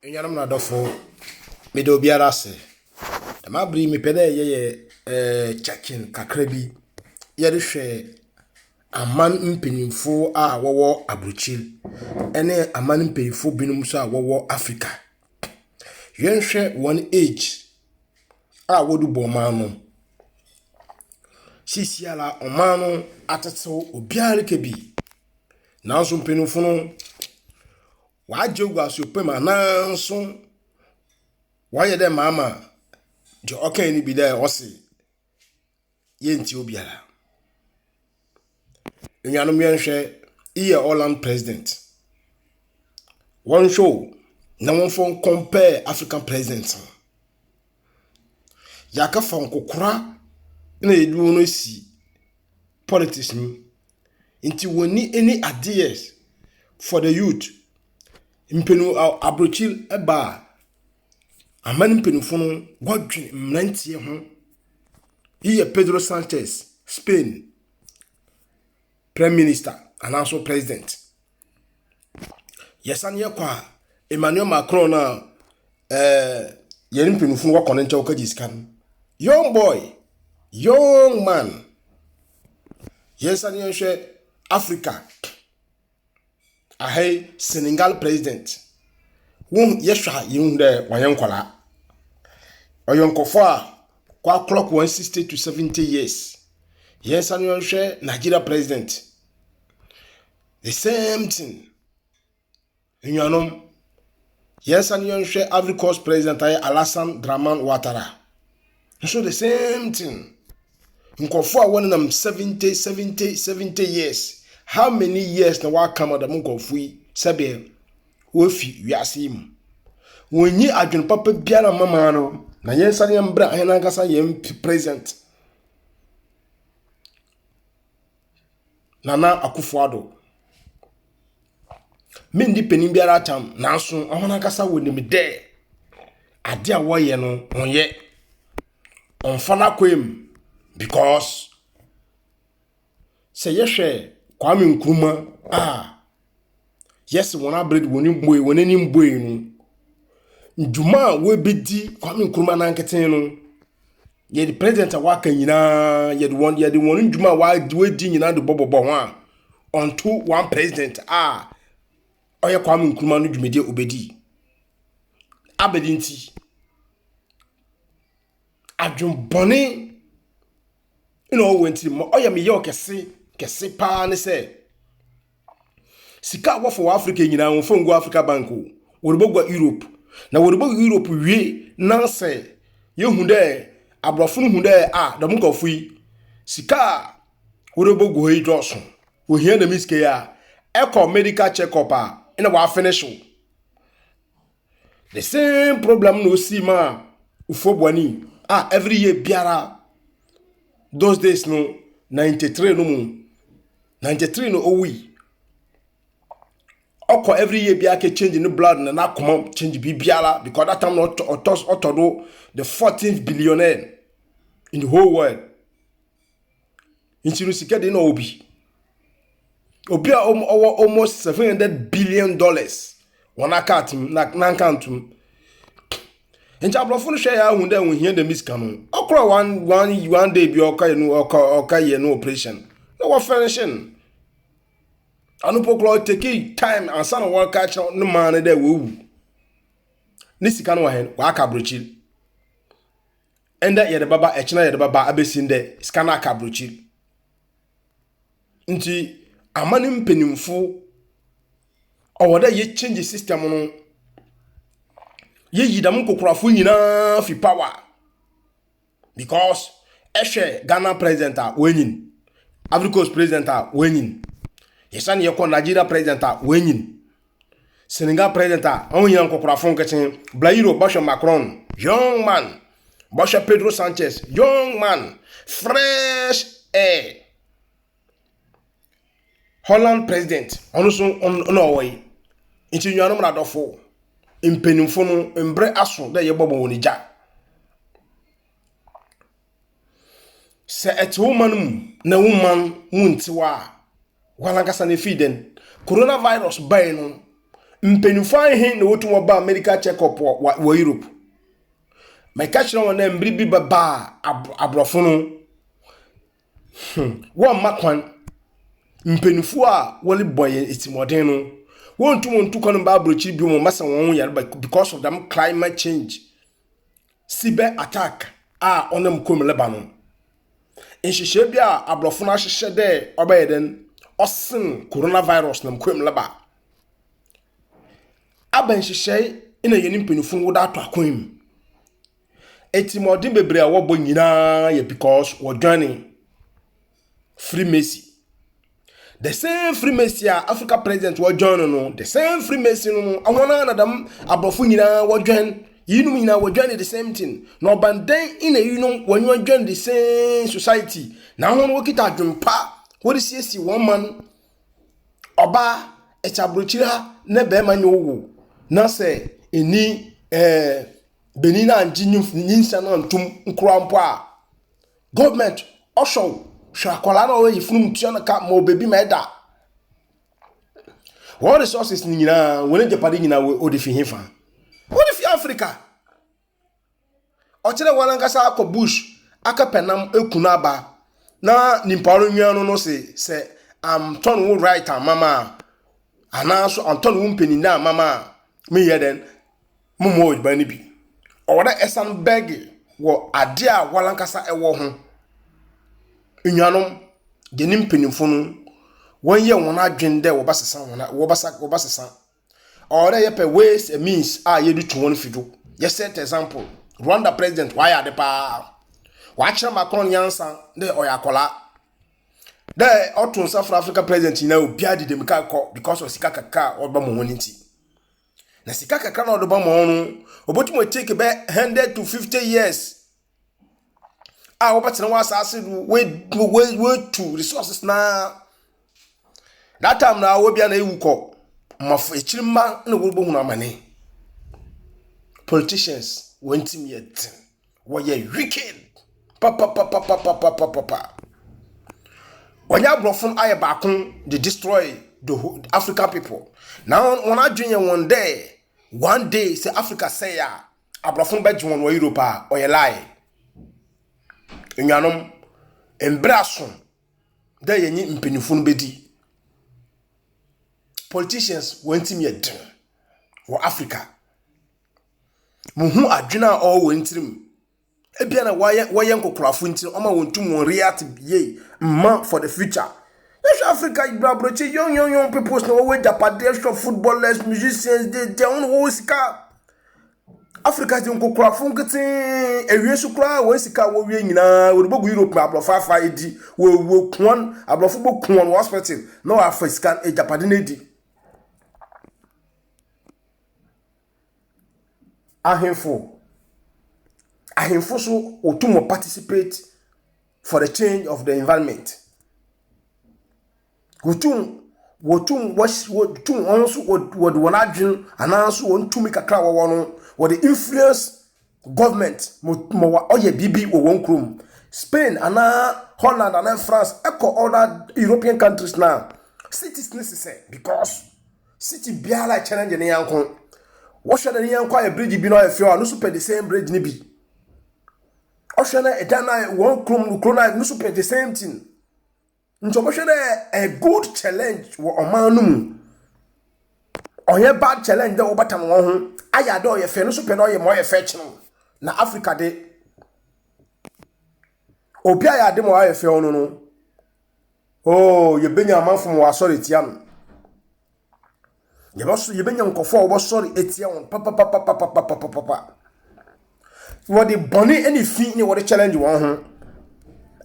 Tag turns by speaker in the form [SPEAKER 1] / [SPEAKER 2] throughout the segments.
[SPEAKER 1] Enyanam na dofo me de obiara se. Da ma bri me pede ye check-in kakra bi. Ye de hwe aman mpanyimfo a wowo abrochil ene aman mpanyimfo binum so a wowo Africa. Yen hwe one age a wodu bo man no. Sisiala oman no atetew obiara kebi. Nanso mpanyimfo no wajogwa so pema nanso waye de mama de okay ni bi de osi yenti obiara. Enyanom yenhwe iye Holland president. One show na one phone compare African presidents. Yaka fa nkokora na edu no si politics ni. Inti woni any ideas for the youth. Mpenu abrochil eba amani mpenufo no godwe mnantie ho. Iye Pedro Sanchez, Spain Prime Minister and also President. Yesani kwa Emmanuel Macron na yeri mpenufo wa konencha okajiskan. Young boy, young man. Yesani yenhwe Africa. Ahai Senegal president. Won yeshwa yunde wayenkola. Oyonkofo a kwa clock 160 to 70 years. Yes, and you share Nigeria president. The same thing. You know, yes, and you share Ivory Coast president Alassane Dramane Ouattara. So the same thing. Nkofo one of them 70 years. How many years na wa come da nkofo yi sebe wo fi wiase mu. Wonyi adwen papa biara mama no na yensa ne mbra ahena nkasa yem president. Nana Akufo-Addo. Me ndi penin biara tam nanso ahona nkasa wonim de ade a woye no onye onfana kwem because say yehwe Kwame Nkrumah yes wona bread woni mboy no nduma we bedi Kwame Nkrumah na nketen no ye the president waka nyina ye the one nduma we di nyina de bobobo ho a onto one president oye Kwame Nkrumah no dwumede obedi abedi nti adwumbone wenti oye me ye kese pa ne se sika wofo Africa nyina wonfo ngo Africa Bank woribogwa Europe na woribogwa Europe wie na se yehu de abrofunu hu de da munkofu yi sika woribogwa yi doso wo hia na miske ya echo medical check up ina wa finish the same problem no see ma ufobwani every year biara those days no 93 no owi oko every year biara ke change no blood na come change biara because that time not otodo the 14th billionaire in the whole world intiru sika de no obi almost $700 billion wana katim na kantum encha blofo share ya hu de hu hia de miska no okra one day bi oka ye no operation no wa finishing anu poklo take time and san work catch no man de wo ni sika no wa hen wa aka brochil enda ye de baba echina ye de baba abesin de sika na aka brochil nti amani mpenimfo owoda ye change system no ye yidam kokorafo nyina fi power because Ghana president wenyin Ivory Coast president wenyin yesane ye ko Nigeria president wenyin Senegal president onyin kokorafo nketin Blairo Bosho Macron young man Bosho Pedro Sanchez young man fresh air Holland president ono way inti nyanom na dofo impenimfo no mbre aso da ye bobo wonija se etwoman na woman muntiwa wala kasa ne fiden coronavirus bay no mpenifo ahe na wotu ba America check up wa Europe my catch na wona mbiri bi baba abrofo no wo makwan mpenifo a wole boye etimoden no wontu kono ba abrochi bi mo masa won yare because of them climate change cyber attack onam kom Lebanon enhihye bi a abrofo na hyehyɛ de obayeden osin coronavirus nam kom Lebanon aban hyehyɛ ina yeni mpenifo wo da ato akwam etimoden bebre a wo bo nyina ye because wo joining Freemason. The same Freemason Africa president was joining no. The same Freemason no. I wanna them abrofu nyina was join. You know nyina was joining the same thing. No banden in a when you join the same society. Now when work it at jumpa. What is yes one man oba echabrochira ne be manyo na say eni benina anjinyu nyinsa na ntum nkrampo a government osho shakwala na we ifunu mtua ka mo baby meda what resources ni nyina wona japade nyina we odifi hefa odifi Africa o kire wala ngasa akọ bush aka penam ekunu aba na nimparo nwiano no se am ton wo right mama ana so anton wo mpeni na mama me yeden momo odbani bi o wada esan beg wo ade a wala ngasa ewo ho nyanom geni mpenimfo no wonye won adwende wo basesa wo basesa ore ye pe ways a means yedu to won fido ye set example Rwanda president why are the pa wa Macron yansa de oyakola de otun South Africa president na obi ade dem ka ko because of sika kaka oba mo honiti na sika kaka na odoba mo no obotumo take be 100 to 50 years what was asase we to resources na that time na we bia na ewuko mafo echirima na wo bohunu amane politicians went him yet were wicked papa onya brofun aye bakun they destroy the African people now when I join one day say Africa say ya abrofun be jwon wo Europe or lie nyanom embrason da yenyi mpenifun bedi politicians went him yet for Africa muhu adwena all wentrim ebia na waye nkokrafo ntin oma wontum react ye ma for the future yes Africa ibrabroche young people no we japade shop footballers musicians they own wo sika Africa ti nkokrafo nkete ewie sukura wo sika wo wie nyina wo bogu Europe abrofa fa edi wo kuan abrofo bo kuan hospital no African japade na edi ahemfo so otumo participate for the change of the environment wotum also would wanna dream and also want to make a crowd what the influence government mo oye bibi wo won krom Spain and Holland and France echo other European countries now cities necessary because city biala challenge ne yankon what should the yanko a bridge be no e feel no super the same bridge ni bi oshana edana won krom no super the same thing ntobo hwe a good challenge wo omanum oye bad challenge wo batam wo ho ayade oye fe no super no ye mo ye fe chino na Africa de obi ayade mo aye fe ono no oh ye benya amanfo mo asori tiam ye benya nkofo wo sorry etia won papa what the bonny any fi ni what the challenge wo ho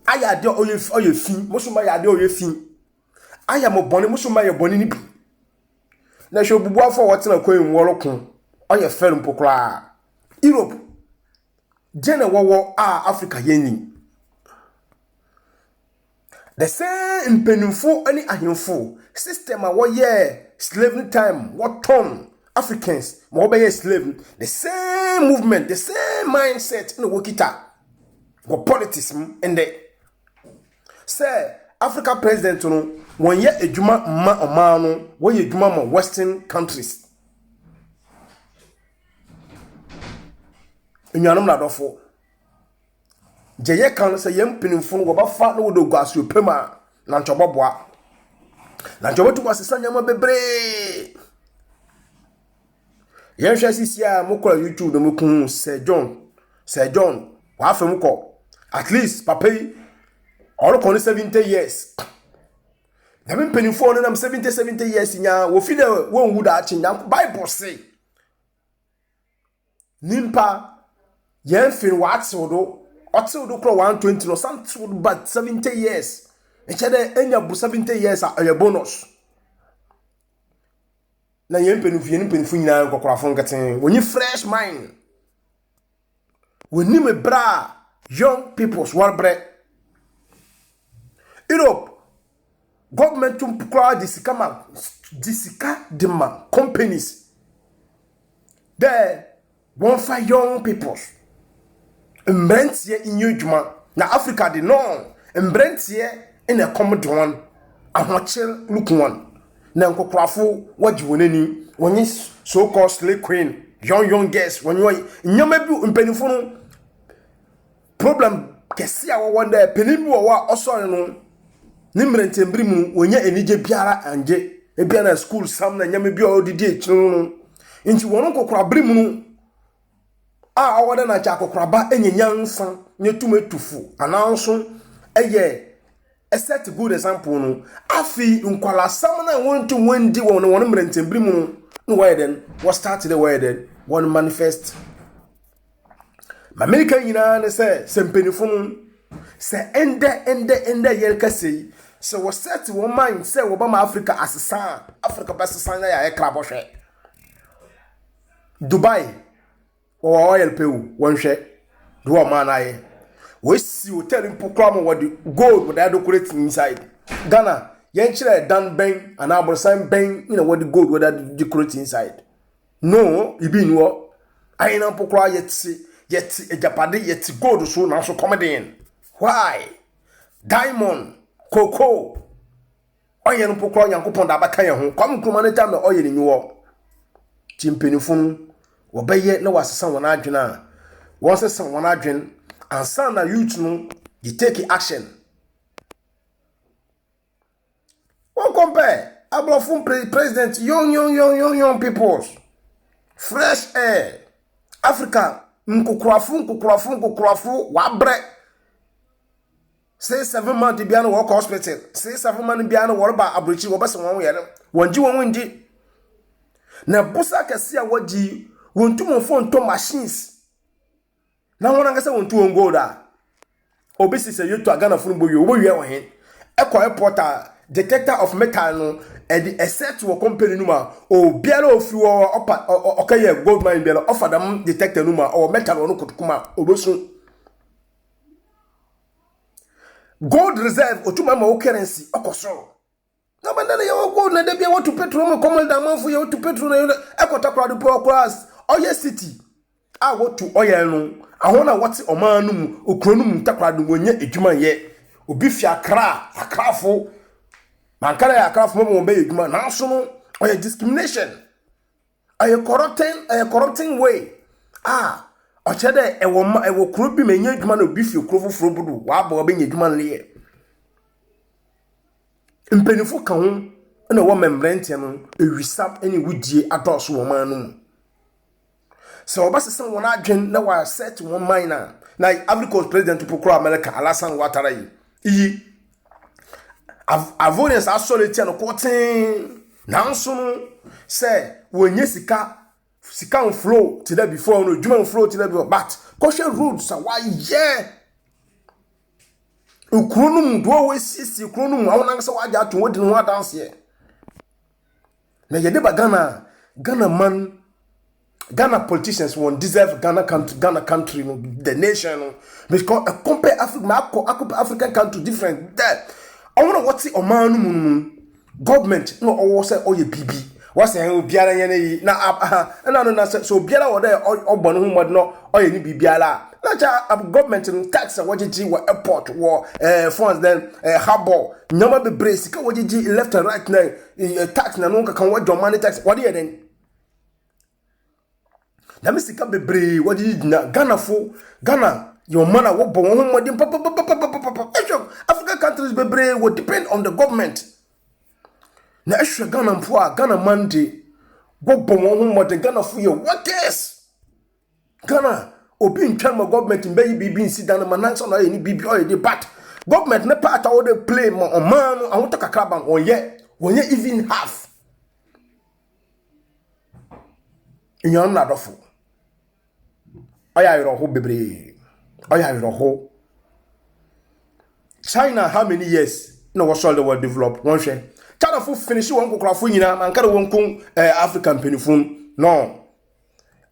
[SPEAKER 1] ayade oye fi musuma yade oye fi ayamo bonny musuma ye bonny ni bi na hwe bubu afọ wotena kwen worokun oye fer mpokra Europe jene wowo Africa yeni the same mpenufo ani ahemfo system a woye slavery time what turn Africans mo be slave the same movement the same mindset no wokita go politics and the say Africa president no won ye adwuma ma omano wo ye adwuma ma western countries nnuanom na dɔfo gye ye kan sɛ yɛn pinimfo no wɔbɛfa na wɔde guaso pema na ntɔbɔboa na ntɔbɔtu asesa nyama bebree yɛn hwɛ sisi a mokɔ YouTube no mokun Sir John wa afem kɔ at least papa yi ɔrekɔ no 70 years na me pinimfo no nam 70 years nya wo fi dɛ wɔn wu da akyi nya Bible say nimpa yɛn fin wa atsew do kro 120 no something but 70 years eche de enya bu 70 years a bonus na yɛn penifu nyina kokorafo nkaten woni fresh mind woni me bra young people's warbre Europe government to kra disika dema companies there won't find young peoples mbrentie inyudwuma na Africa de no mbrentie in a common one ahochel look one na nkokrafo waji wonani wonyi so called slave queen young girls wonyi nyama bi mpanifo no problem kesi a wo there penibu wo a osore no ni mrentie mbiri mu wonya enije biara anje ebia na school sam na nyama bi o didi ekyiro no nti wono kokora biri mu no awada na cha kokraba enyenyansa nyetumetufu ananso eye set good example no afi nkwala sam na wontu wendi won mrentembri mu no why then what started the way then one manifest America nyina ne se sempenifo no se ende yelkase se wo set wo mind se wo ba ma Africa asesa Africa basesa ya e krabo hwe Dubai oil pew wonhwe do o man aye we see hotel mpokra mo wodi gold with that decorate inside Ghana yen kire dan ben and abrosan ben you know what the gold with that decorate inside no ibi ni wo ayi na mpokra yeti ejapade yeti gold so na so comedy why diamond cocoa oye mpokra yankopon da baka ye ho kwam kroma ne tam na oye ni wo chimpenifun Obeye na wasesa wana adwena wonsesa wana adwen ansa na youth no you take action won compare ablofun president young people fresh air Africa nkukurafu wabre say 7 months bia na work hospital say 7 months bia na worba abrochi wobese won yere wonji won ndi na busa kase a wagi wontu mo phone to machines na wona ngase wontu won gold a obisi se yetu agana funu bowie obowie wo he eko reporter detector of metal no e di set wo company numa o biara ofi wo okaye gold mine biara offer them detector numa o metal no kotukuma obosu gold reserve otuma ma o currency okoso na bandana ya gold na de bia wo to petrol mo komol da manfo ya wo to petrol na ekota kwado po class Oye city a wotu oye no ahona wati omanum okronum takrado wonye edwuma ye obi fi akrafo mankara ya akrafo mo be edwuma na so no oye discrimination oye corrupting way ochede ewo kro bi menye edwuma na obi fi okro foforo budu wa ba obenye edwuma le mpenifo ka ho na wo membrante no ewisam ene wudie adoso wo manum so obasesa wona adwen na wa set one miner na Ivory Coast president pokro America Alassane Ouattara yi avoidance asoleti no koten nanso no say wonye sika flow to that before no dwuma flow to that before but caution roads why ukronum do we sisi ukronum awona ngasa waja to wodi no dance here na yede ba Ghana politicians won't deserve Ghana country, the nation, because compare African country different. That I wonder what's it Oman government no or say oh BB. What's the biara yene na no so biara or there or bonu mo no or ni bibiara. Na government tax what airport war funds then harbor nyama be brace ka what left and right now tax na no kan what money tax what then na me sika bebre what did Ghana for Ghana your man wo bon ho modin papa African countries bebre will depend on the government na ehwe Ghana mpo a Ghana mande wo bon ho modin Ghana for your workers Ghana obi ntwa ma government mbe bibi nsi dan ma nan so na any bibi o dey but government ne part how they play mo man I want to kakra ban on ye even half inyan na dofo oya yiro ho bebre oya yiro ho China how many years no was all the world develop one share China fu finish one kokra fu nyina man kada won kun African penifun no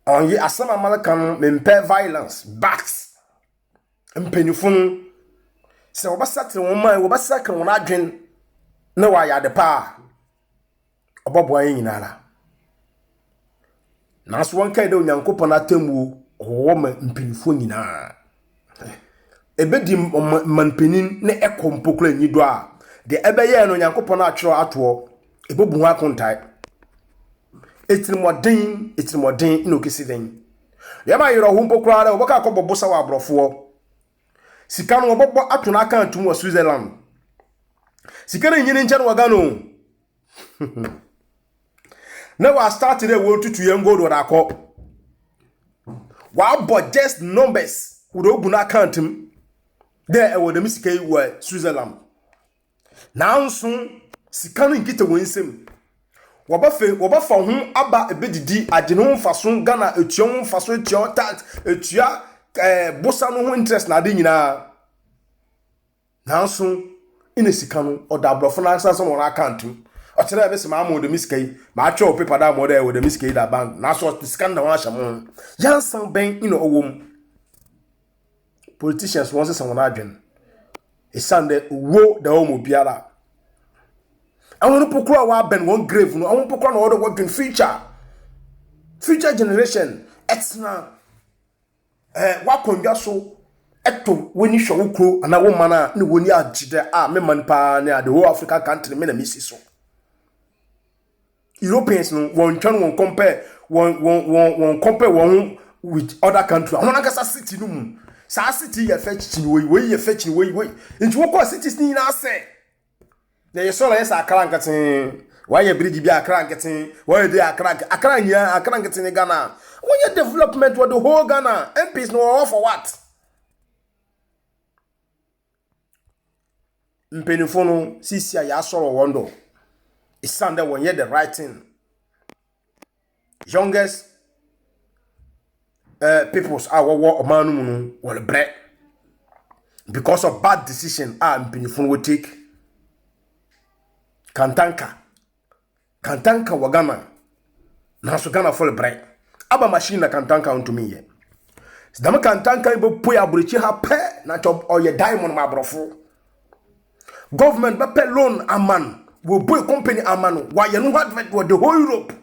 [SPEAKER 1] on ye asama malakan mempe violence backs penifun se obasatre won man obasakre won adwen na wa ya de pa obobo an nyina la na so won kai de onyankopon atamwu wo ma mpinifo nyina ebedi manpenin ne ekompokla nyido a de ebeye no onyankopon atwero ato ebobu ho akontai etirimoden ino kesiden yama yero ho mpokra da oboka akọbọbosa wa abrofo sika no obobo atuna aka antum wa Switzerland sika na nyini nche no wagano na wa start there wo tutu yengo do da akọ wa bo just numbers wo ogu na account him there e wo dem sika yi wa Switzerland na nso sika no nkite wo nsem wobafa ho aba ebedidi agene ho faso Ghana etuo ho faso etuo tax etua bosa no ho interest na ade nyina na nso ina sika no oda abrofo na asa so mo na account o tere ebe se ma mo de miskai ma atwa paper da mo da wo de miskai da bank na so sika na wa hyamo yansan ben ina owom politicians won se won adwen e sande wo da wo mo biara I want to put one grave. I want to put another working future generation. Exna. What can you so? Eto when you show crew and a woman no when you are jide me man pa near the whole African country me na miss so. Europeans no one compare one with other country. I want to city no. Sa city you fetch we you fetch we. Into what cities ni na say. They saw yes akranketin why you bridge bi akranketin why you dey akranketin Ghana when you development with the whole Ghana MPs no all for what mpenifo no sisi ya soro wondo it sound that when you the right thing youngest peoples are what omanu no will break because of bad decision mpenifo will take Kantanka wagama na so Ghana full break aba machine na kantanka onto me ye dama kantanka ibo poya aburichi ha pe na chop oye diamond ma brofo government be pay loan aman we boy company aman wa ye no advert with the whole Europe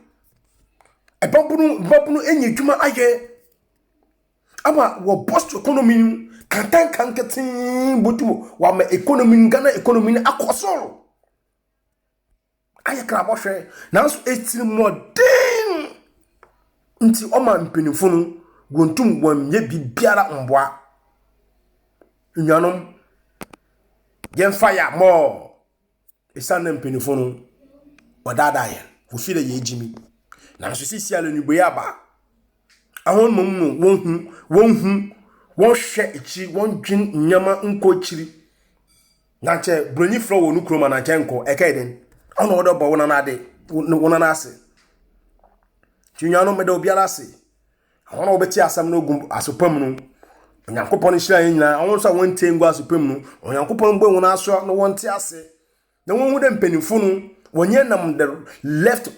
[SPEAKER 1] e babunu enye dwuma aye aba wo boost economy kantanka nketin botumo wa ma economy Ghana economy akosoro aye krabo hwe na so etiri modern nti o ma mpinifo no wontum wamye bibiara mboa nyanom yen fire more esane mpinifo no wadada ye wo file ye ejimi na so sisi ala nubo ya ba ahon mom no won hwe echi won dwen nyama nko chiri na che broni fro wonu kroma na che nko ekaiden ono odo bo wona na ade wona na ase tinyano me do biara ase awon obeti asam no gum asopam no onyankopon hira nyina awon so won tengu asopam no onyankopon gbe wona aso no won te ase na won hu de mpanimfo no wonye nam the left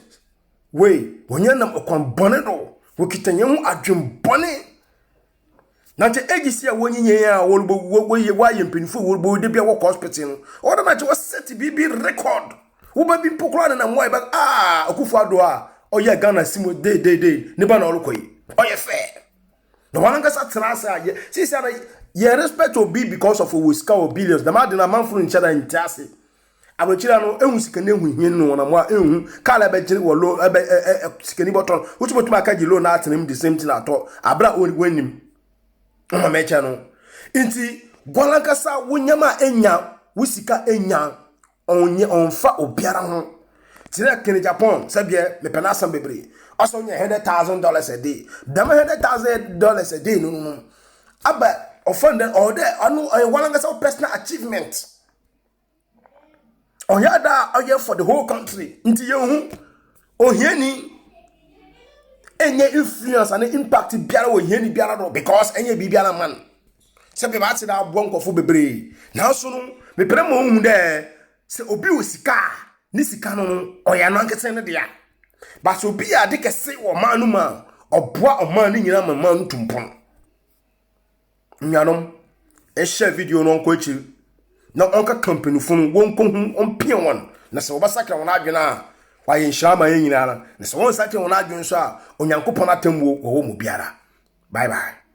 [SPEAKER 1] way wonye nam okon bone do wokitanye hu adwem bone na te egisi a wonyenye a wo ye wa ye mpanimfo wo de bia wo hospital no oda na che wo set bibi record wo ba bi pokora na mo ba okufu ado a oye Ghana simo de ne ba na olokoyi oye fair no one gets at Trasa. See, you respect Obi because of Wiska or billions. The man did a man for each other in Tassi. abrochira no ehu sikane hu hien no na mo ehu kala be gire wo lo sikani botton wuti botuma ka gi lo na atenem the same thing ato abra wanim o ma echa no nti gwalankasa wonyama enya wusika enya onfa obiara ho tire kene Japan sabie me penasam bebre also nye $100,000 a day dama $100,000 a day no aba offended all there anu gwalankasa personal achievement oyada oye for the whole country nti yehu ohiani enye influence and impact biara wo hiani biara do because enye bibiara man se be ba ti da abo nkofo bebre na so no me pere mo hu de se obi wo sika ni sika no oya no ankete ne dia ba so obi ya de kese wo man no ma oboa o man ni nyina man no tumpon nyanom e share video no nko echi na onka company funu won ko hu on pie won na se obasakra won adwena wa yin shama yin nyina na se won sakra won adwen so a onyankopon atamwo wo mu biara bye bye.